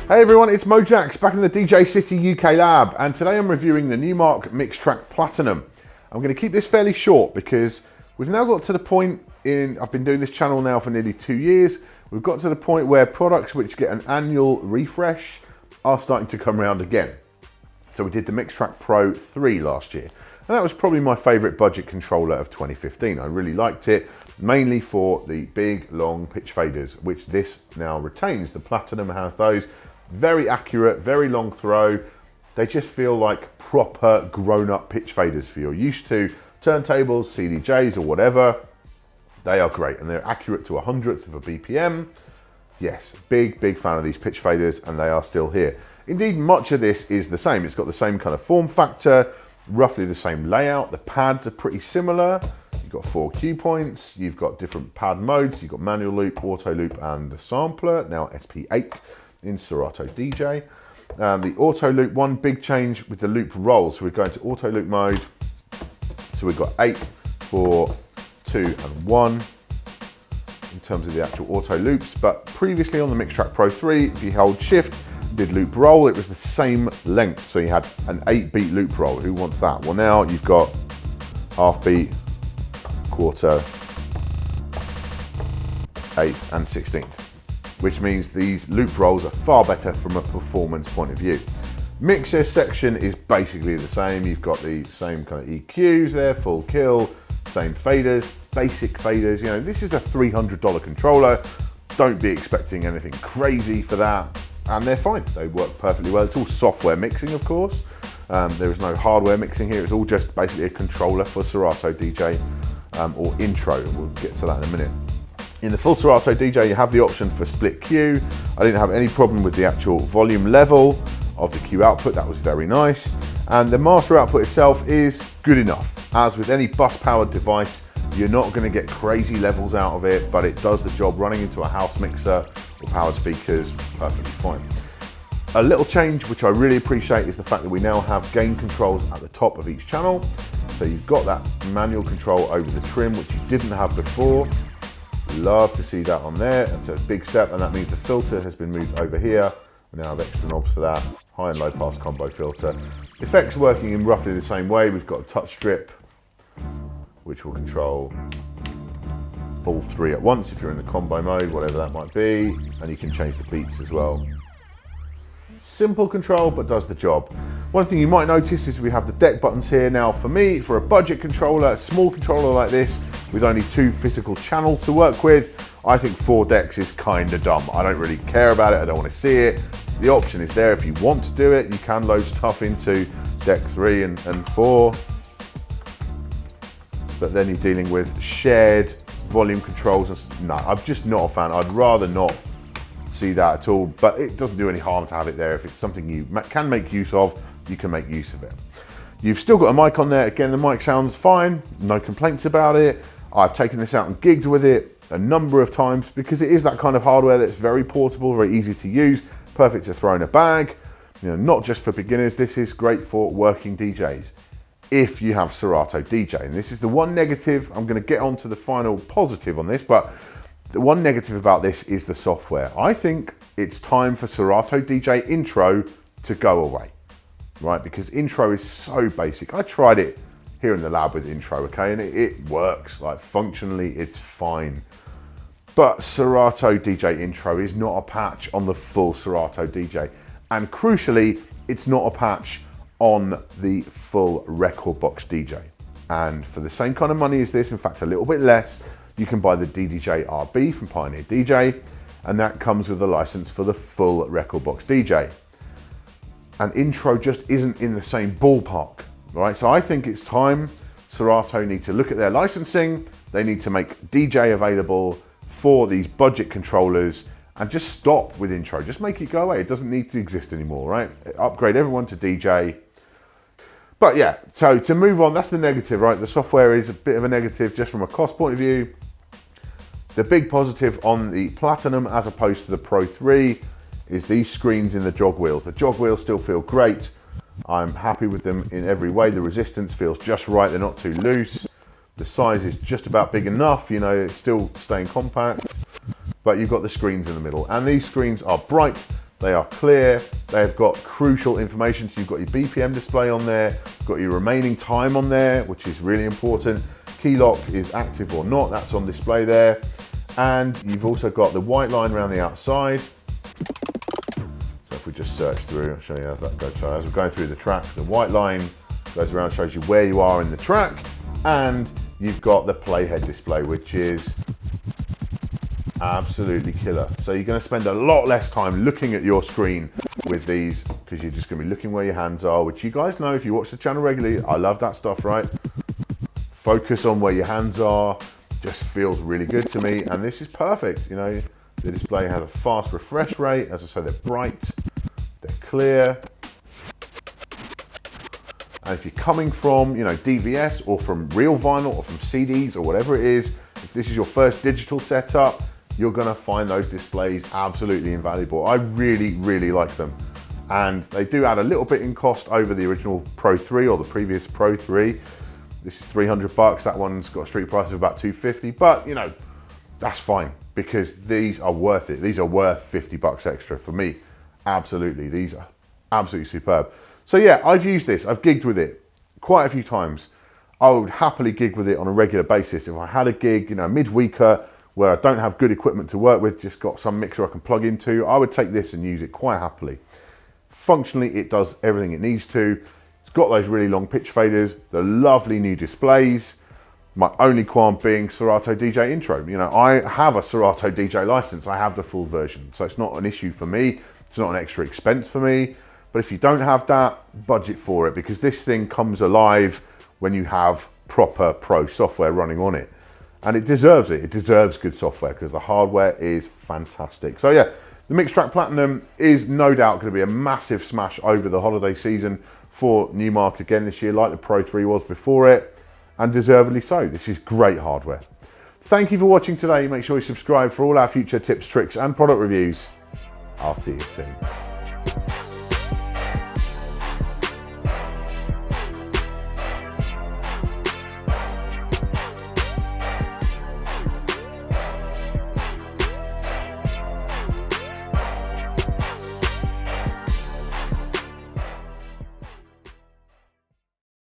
Hey everyone, it's Mojaxx back in the DJ City UK lab, and today I'm reviewing the Numark Mixtrack Platinum. I'm going to keep this fairly short because we've now got to the point I've been doing this channel now for nearly 2 years. We've got to the point where products which get an annual refresh are starting to come around again. So we did the Mixtrack Pro 3 last year, and that was probably my favorite budget controller of 2015. I really liked it, mainly for the big, long pitch faders, which this now retains. The Platinum has those. Very accurate, very long throw. They just feel like proper grown-up pitch faders for you're used to turntables, CDJs or whatever. They are great, and they're accurate to 100th of a BPM. Yes, big fan of these pitch faders, and they are still here. Indeed, much of this is the same. It's got the same kind of form factor, roughly the same layout. The pads are pretty similar. You've got 4 cue points. You've got different pad modes. You've got manual loop, auto loop, and the sampler, now SP8 in Serato DJ. The auto loop, one big change with the loop roll. So we're going to auto loop mode. So we've got 8, 4, 2, and 1 in terms of the actual auto loops. But previously on the Mixtrack Pro 3, if you hold shift, did loop roll, it was the same length. So you had an 8-beat loop roll. Who wants that? Well, now you've got half beat, quarter, 8th, and 16th. Which means these loop rolls are far better from a performance point of view. Mixer section is basically the same. You've got the same kind of EQs there, full kill, same faders, basic faders. You know, this is a $300 controller. Don't be expecting anything crazy for that. And they're fine, they work perfectly well. It's all software mixing, of course. There is no hardware mixing here. It's all just basically a controller for Serato DJ or intro. We'll get to that in a minute. In the full Serato DJ, you have the option for split Q. I didn't have any problem with the actual volume level of the Q output. That was very nice. And the master output itself is good enough. As with any bus-powered device, you're not going to get crazy levels out of it, but it does the job running into a house mixer or powered speakers perfectly fine. A little change, which I really appreciate, is the fact that we now have gain controls at the top of each channel. So you've got that manual control over the trim, which you didn't have before. Love to see that on there. That's a big step, and that means the filter has been moved over here. We now have extra knobs for that. High and low pass combo filter. Effects working in roughly the same way. We've got a touch strip, which will control all 3 at once if you're in the combo mode, whatever that might be. And you can change the beats as well. Simple control, but does the job. One thing you might notice is we have the deck buttons here. Now for me, for a budget controller, a small controller like this, with only 2 physical channels to work with, I think 4 decks is kind of dumb. I don't really care about it, I don't want to see it. The option is there if you want to do it. You can load stuff into deck 3 and 4. But then you're dealing with shared volume controls. No, I'm just not a fan. I'd rather not see that at all, but it doesn't do any harm to have it there. If it's something you can make use of, you can make use of it. You've still got a mic on there. Again, the mic sounds fine, no complaints about it. I've taken this out and gigged with it a number of times because it is that kind of hardware that's very portable, very easy to use, perfect to throw in a bag. You know, not just for beginners, this is great for working DJs. If you have Serato DJ, and this is the one negative, I'm gonna get on to the final positive on this, but the one negative about this is the software. I think it's time for Serato DJ Intro to go away, right? Because Intro is so basic. I tried it here in the lab with Intro, okay? And it works, like functionally, it's fine. But Serato DJ Intro is not a patch on the full Serato DJ. And crucially, it's not a patch on the full record box DJ. And for the same kind of money as this, in fact, a little bit less, you can buy the DDJ RB from Pioneer DJ, and that comes with a license for the full record box DJ. And Intro just isn't in the same ballpark, right? So I think it's time Serato need to look at their licensing. They need to make DJ available for these budget controllers and just stop with Intro. Just make it go away. It doesn't need to exist anymore, right? Upgrade everyone to DJ. But yeah, so to move on, that's the negative, right? The software is a bit of a negative just from a cost point of view. The big positive on the Platinum as opposed to the Pro 3 is these screens in the jog wheels. The jog wheels still feel great. I'm happy with them in every way. The resistance feels just right. They're not too loose. The size is just about big enough. You know, it's still staying compact, but you've got the screens in the middle. And these screens are bright, They are clear. They've got crucial information. So you've got your BPM display on there, got your remaining time on there, which is really important. Key lock is active or not, that's on display there. And you've also got the white line around the outside. So if we just search through, I'll show you as that goes. So as we're going through the track, the white line goes around, shows you where you are in the track. And you've got the playhead display, which is absolutely killer. So you're going to spend a lot less time looking at your screen with these, because you're just going to be looking where your hands are, which you guys know if you watch the channel regularly. I love that stuff, right? Focus on where your hands are. Just feels really good to me, and this is perfect. You know, the display has a fast refresh rate. As I say, they're bright, they're clear. And if you're coming from, you know, DVS or from real vinyl or from CDs or whatever it is, if this is your first digital setup, you're gonna find those displays absolutely invaluable. I really, really like them. And they do add a little bit in cost over the original Pro 3 or the previous Pro 3. This is 300 bucks. That one's got a street price of about 250, but you know, that's fine because these are worth it. These are worth 50 bucks extra for me. Absolutely, these are absolutely superb. So yeah, I've used this, I've gigged with it quite a few times. I would happily gig with it on a regular basis. If I had a gig, you know, midweeker where I don't have good equipment to work with, just got some mixer I can plug into, I would take this and use it quite happily. Functionally, it does everything it needs to. It's got those really long pitch faders, the lovely new displays. My only qualm being Serato DJ Intro. You know, I have a Serato DJ license. I have the full version. So it's not an issue for me. It's not an extra expense for me. But if you don't have that, budget for it, because this thing comes alive when you have proper pro software running on it. And it deserves it. It deserves good software because the hardware is fantastic. So yeah, the Mixtrack Platinum is no doubt going to be a massive smash over the holiday season for Numark again this year, like the Pro 3 was before it, and deservedly so. This is great hardware. Thank you for watching today. Make sure you subscribe for all our future tips, tricks, and product reviews. I'll see you soon.